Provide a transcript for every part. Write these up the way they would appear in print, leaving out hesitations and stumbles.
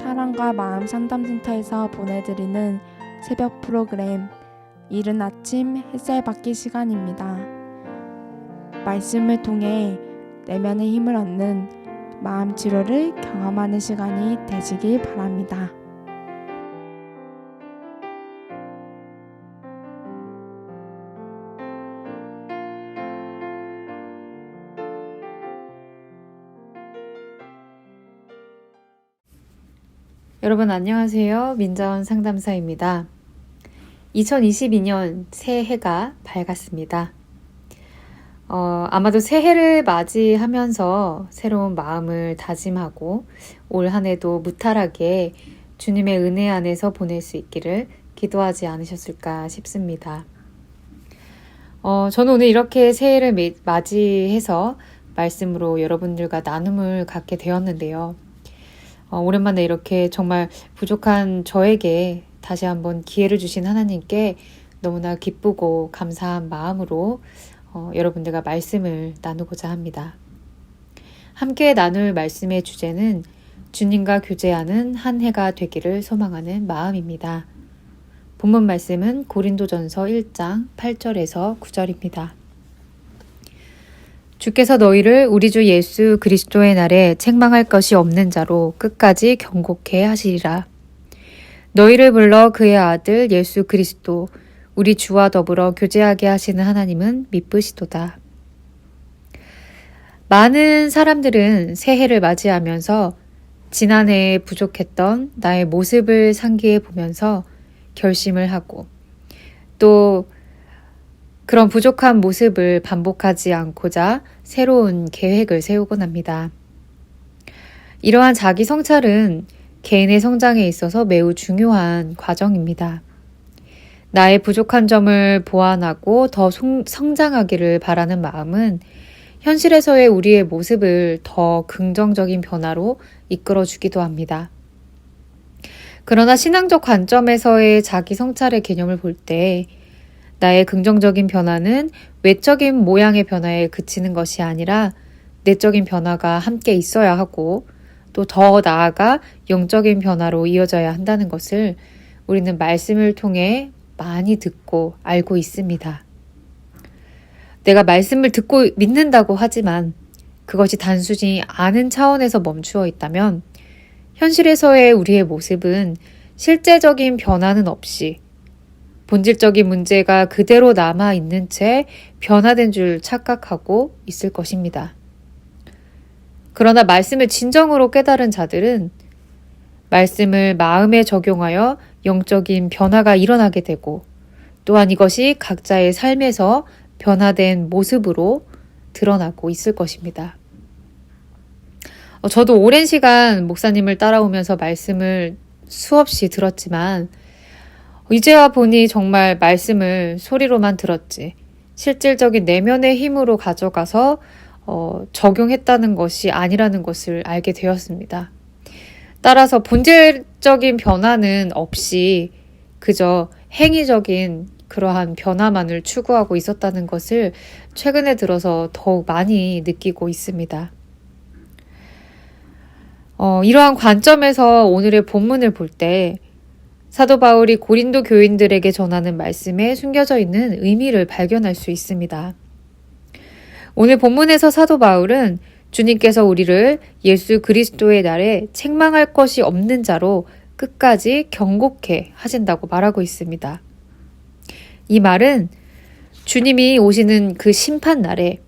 사랑과 마음 상담센터에서 보내드리는 새벽 프로그램 이른 아침 햇살 받기 시간입니다. 말씀을 통해 내면의 힘을 얻는 마음 치료를 경험하는 시간이 되시길 바랍니다. 여러분 안녕하세요. 민자원 상담사입니다. 2022년 새해가 밝았습니다. 아마도 새해를 맞이하면서 새로운 마음을 다짐하고 올 한 해도 무탈하게 주님의 은혜 안에서 보낼 수 있기를 기도하지 않으셨을까 싶습니다. 저는 오늘 이렇게 새해를 맞이해서 말씀으로 여러분들과 나눔을 갖게 되었는데요. 오랜만에 이렇게 정말 부족한 저에게 다시 한번 기회를 주신 하나님께 너무나 기쁘고 감사한 마음으로 여러분들과 말씀을 나누고자 합니다. 함께 나눌 말씀의 주제는 주님과 교제하는 한 해가 되기를 소망하는 마음입니다. 본문 말씀은 고린도전서 1장 8절에서 9절입니다. 주께서 너희를 우리 주 예수 그리스도의 날에 책망할 것이 없는 자로 끝까지 경고케 하시리라. 너희를 불러 그의 아들 예수 그리스도 우리 주와 더불어 교제하게 하시는 하나님은 미쁘시도다. 많은 사람들은 새해를 맞이하면서 지난해에 부족했던 나의 모습을 상기해 보면서 결심을 하고 또 그런 부족한 모습을 반복하지 않고자 새로운 계획을 세우곤 합니다. 이러한 자기 성찰은 개인의 성장에 있어서 매우 중요한 과정입니다. 나의 부족한 점을 보완하고 더 성장하기를 바라는 마음은 현실에서의 우리의 모습을 더 긍정적인 변화로 이끌어주기도 합니다. 그러나 신앙적 관점에서의 자기 성찰의 개념을 볼 때 나의 긍정적인 변화는 외적인 모양의 변화에 그치는 것이 아니라 내적인 변화가 함께 있어야 하고 또 더 나아가 영적인 변화로 이어져야 한다는 것을 우리는 말씀을 통해 많이 듣고 알고 있습니다. 내가 말씀을 듣고 믿는다고 하지만 그것이 단순히 아는 차원에서 멈추어 있다면 현실에서의 우리의 모습은 실제적인 변화는 없이 본질적인 문제가 그대로 남아있는 채 변화된 줄 착각하고 있을 것입니다. 그러나 말씀을 진정으로 깨달은 자들은 말씀을 마음에 적용하여 영적인 변화가 일어나게 되고 또한 이것이 각자의 삶에서 변화된 모습으로 드러나고 있을 것입니다. 저도 오랜 시간 목사님을 따라오면서 말씀을 수없이 들었지만 이제와 보니 정말 말씀을 소리로만 들었지 실질적인 내면의 힘으로 가져가서 적용했다는 것이 아니라는 것을 알게 되었습니다. 따라서 본질적인 변화는 없이 그저 행위적인 그러한 변화만을 추구하고 있었다는 것을 최근에 들어서 더욱 많이 느끼고 있습니다. 이러한 관점에서 오늘의 본문을 볼 때 사도 바울이 고린도 교인들에게 전하는 말씀에 숨겨져 있는 의미를 발견할 수 있습니다. 오늘 본문에서 사도 바울은 주님께서 우리를 예수 그리스도의 날에 책망할 것이 없는 자로 끝까지 경고케 하신다고 말하고 있습니다. 이 말은 주님이 오시는 그 심판 날에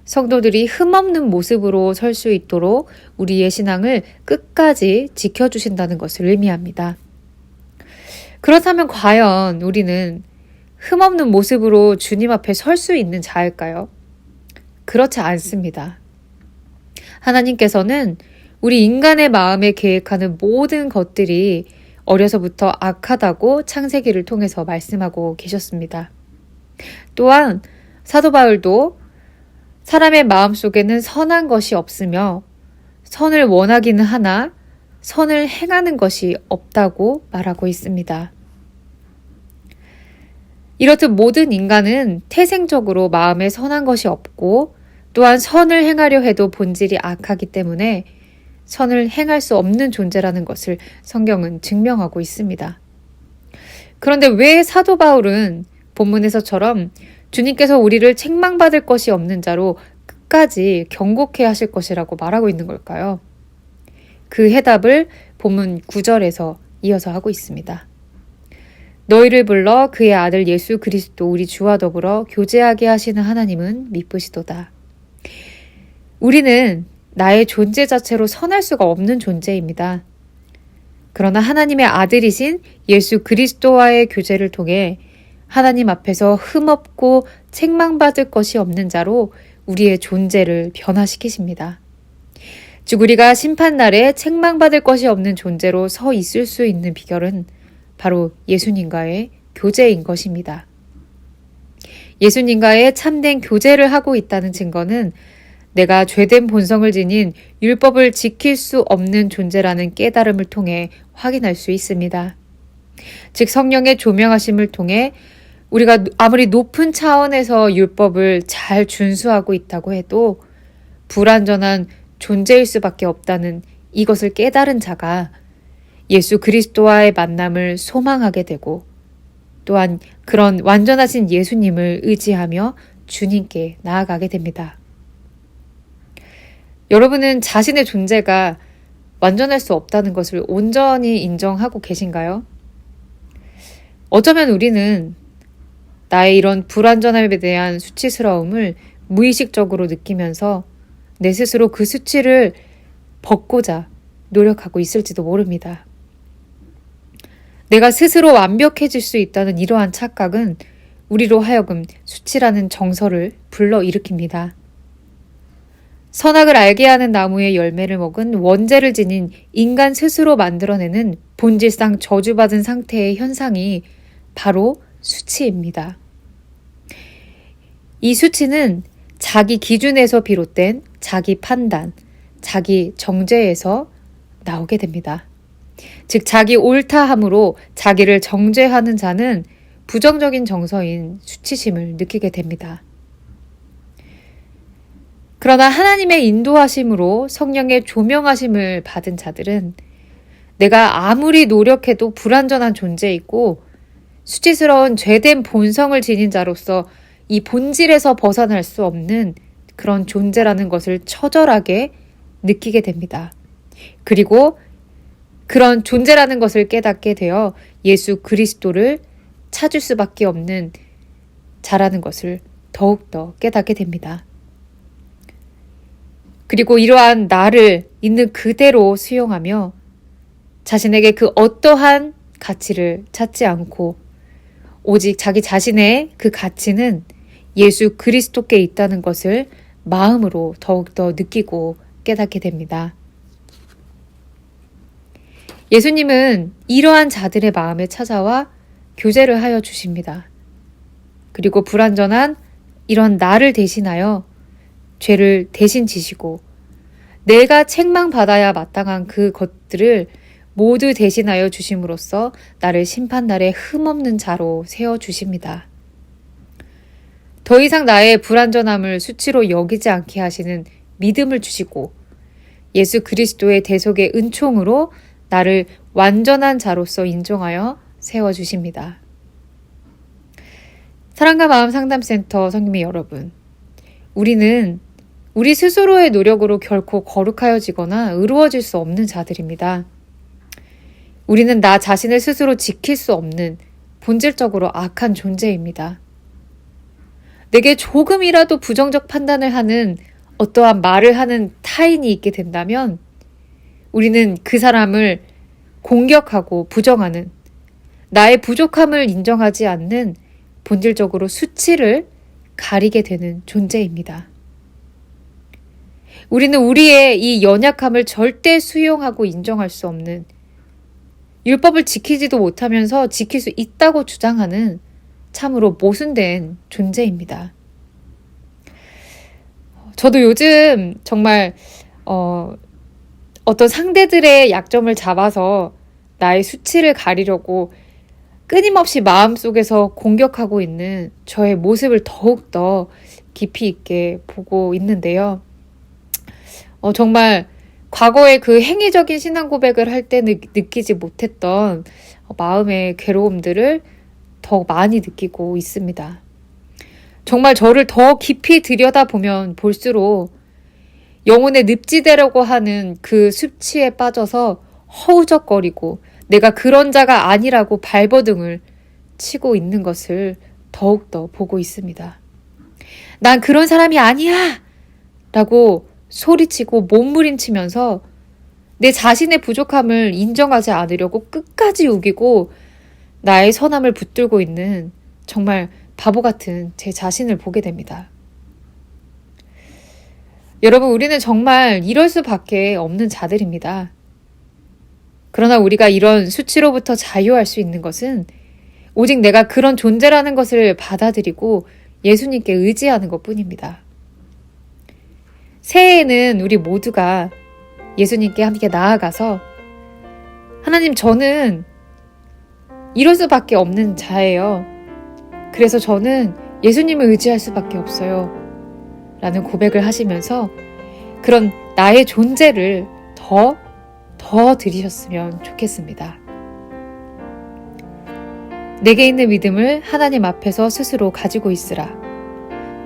성도들이 흠없는 모습으로 설 수 있도록 우리의 신앙을 끝까지 지켜주신다는 것을 의미합니다. 그렇다면 과연 우리는 흠없는 모습으로 주님 앞에 설 수 있는 자일까요? 그렇지 않습니다. 하나님께서는 우리 인간의 마음에 계획하는 모든 것들이 어려서부터 악하다고 창세기를 통해서 말씀하고 계셨습니다. 또한 사도 바울도 사람의 마음속에는 선한 것이 없으며 선을 원하기는 하나 선을 행하는 것이 없다고 말하고 있습니다. 이렇듯 모든 인간은 태생적으로 마음에 선한 것이 없고 또한 선을 행하려 해도 본질이 악하기 때문에 선을 행할 수 없는 존재라는 것을 성경은 증명하고 있습니다. 그런데 왜 사도 바울은 본문에서처럼 주님께서 우리를 책망받을 것이 없는 자로 끝까지 경고케 하실 것이라고 말하고 있는 걸까요? 그 해답을 본문 9절에서 이어서 하고 있습니다. 너희를 불러 그의 아들 예수 그리스도 우리 주와 더불어 교제하게 하시는 하나님은 미쁘시도다. 우리는 나의 존재 자체로 선할 수가 없는 존재입니다. 그러나 하나님의 아들이신 예수 그리스도와의 교제를 통해 하나님 앞에서 흠없고 책망받을 것이 없는 자로 우리의 존재를 변화시키십니다. 즉 우리가 심판날에 책망받을 것이 없는 존재로 서 있을 수 있는 비결은 바로 예수님과의 교제인 것입니다. 예수님과의 참된 교제를 하고 있다는 증거는 내가 죄된 본성을 지닌 율법을 지킬 수 없는 존재라는 깨달음을 통해 확인할 수 있습니다. 즉 성령의 조명하심을 통해 우리가 아무리 높은 차원에서 율법을 잘 준수하고 있다고 해도 불완전한 존재일 수밖에 없다는 이것을 깨달은 자가 예수 그리스도와의 만남을 소망하게 되고 또한 그런 완전하신 예수님을 의지하며 주님께 나아가게 됩니다. 여러분은 자신의 존재가 완전할 수 없다는 것을 온전히 인정하고 계신가요? 어쩌면 우리는 나의 이런 불완전함에 대한 수치스러움을 무의식적으로 느끼면서 내 스스로 그 수치를 벗고자 노력하고 있을지도 모릅니다. 내가 스스로 완벽해질 수 있다는 이러한 착각은 우리로 하여금 수치라는 정서를 불러일으킵니다. 선악을 알게 하는 나무의 열매를 먹은 원죄를 지닌 인간 스스로 만들어내는 본질상 저주받은 상태의 현상이 바로 수치입니다. 이 수치는 자기 기준에서 비롯된 자기 판단, 자기 정죄에서 나오게 됩니다. 즉 자기 옳다함으로 자기를 정죄하는 자는 부정적인 정서인 수치심을 느끼게 됩니다. 그러나 하나님의 인도하심으로 성령의 조명하심을 받은 자들은 내가 아무리 노력해도 불완전한 존재이고 수치스러운 죄된 본성을 지닌 자로서 이 본질에서 벗어날 수 없는 그런 존재라는 것을 처절하게 느끼게 됩니다. 그리고 그런 존재라는 것을 깨닫게 되어 예수 그리스도를 찾을 수밖에 없는 자라는 것을 더욱더 깨닫게 됩니다. 그리고 이러한 나를 있는 그대로 수용하며 자신에게 그 어떠한 가치를 찾지 않고 오직 자기 자신의 그 가치는 예수 그리스도께 있다는 것을 마음으로 더욱더 느끼고 깨닫게 됩니다. 예수님은 이러한 자들의 마음에 찾아와 교제를 하여 주십니다. 그리고 불완전한 이런 나를 대신하여 죄를 대신 지시고 내가 책망받아야 마땅한 그 것들을 모두 대신하여 주심으로써 나를 심판날에 흠없는 자로 세워주십니다. 더 이상 나의 불완전함을 수치로 여기지 않게 하시는 믿음을 주시고 예수 그리스도의 대속의 은총으로 나를 완전한 자로서 인정하여 세워주십니다. 사랑과 마음 상담센터 성도님 여러분, 우리는 우리 스스로의 노력으로 결코 거룩하여지거나 의로워질 수 없는 자들입니다. 우리는 나 자신을 스스로 지킬 수 없는 본질적으로 악한 존재입니다. 내게 조금이라도 부정적 판단을 하는 어떠한 말을 하는 타인이 있게 된다면 우리는 그 사람을 공격하고 부정하는 나의 부족함을 인정하지 않는 본질적으로 수치를 가리게 되는 존재입니다. 우리는 우리의 이 연약함을 절대 수용하고 인정할 수 없는 율법을 지키지도 못하면서 지킬 수 있다고 주장하는 참으로 모순된 존재입니다. 저도 요즘 정말 어떤 상대들의 약점을 잡아서 나의 수치를 가리려고 끊임없이 마음속에서 공격하고 있는 저의 모습을 더욱더 깊이 있게 보고 있는데요. 정말 과거에 그 행위적인 신앙 고백을 할 때 느끼지 못했던 마음의 괴로움들을 더 많이 느끼고 있습니다. 정말 저를 더 깊이 들여다보면 볼수록 영혼의 늪지대라고 하는 그 습치에 빠져서 허우적거리고 내가 그런 자가 아니라고 발버둥을 치고 있는 것을 더욱더 보고 있습니다. 난 그런 사람이 아니야! 라고 소리치고 몸부림치면서 내 자신의 부족함을 인정하지 않으려고 끝까지 우기고 나의 선함을 붙들고 있는 정말 바보 같은 제 자신을 보게 됩니다. 여러분, 우리는 정말 이럴 수밖에 없는 자들입니다. 그러나 우리가 이런 수치로부터 자유할 수 있는 것은 오직 내가 그런 존재라는 것을 받아들이고 예수님께 의지하는 것뿐입니다. 새해에는 우리 모두가 예수님께 함께 나아가서 하나님, 저는 이럴 수밖에 없는 자예요. 그래서 저는 예수님을 의지할 수밖에 없어요. 라는 고백을 하시면서 그런 나의 존재를 더 들이셨으면 좋겠습니다. 내게 있는 믿음을 하나님 앞에서 스스로 가지고 있으라.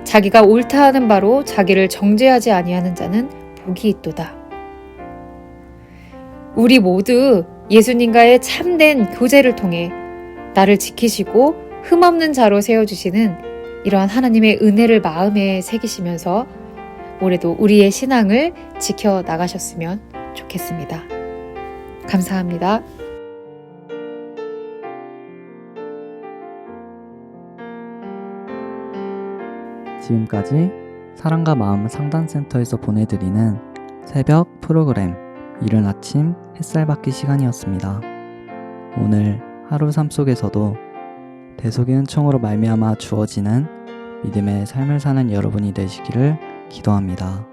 자기가 옳다 하는 바로 자기를 정죄하지 아니하는 자는 복이 있도다. 우리 모두 예수님과의 참된 교제를 통해 나를 지키시고 흠없는 자로 세워주시는 이러한 하나님의 은혜를 마음에 새기시면서 올해도 우리의 신앙을 지켜나가셨으면 좋겠습니다. 감사합니다. 지금까지 사랑과 마음 상담센터에서 보내드리는 새벽 프로그램 이른 아침 햇살 받기 시간이었습니다. 오늘 하루 삶 속에서도 대속의 은총으로 말미암아 주어지는 믿음의 삶을 사는 여러분이 되시기를 기도합니다.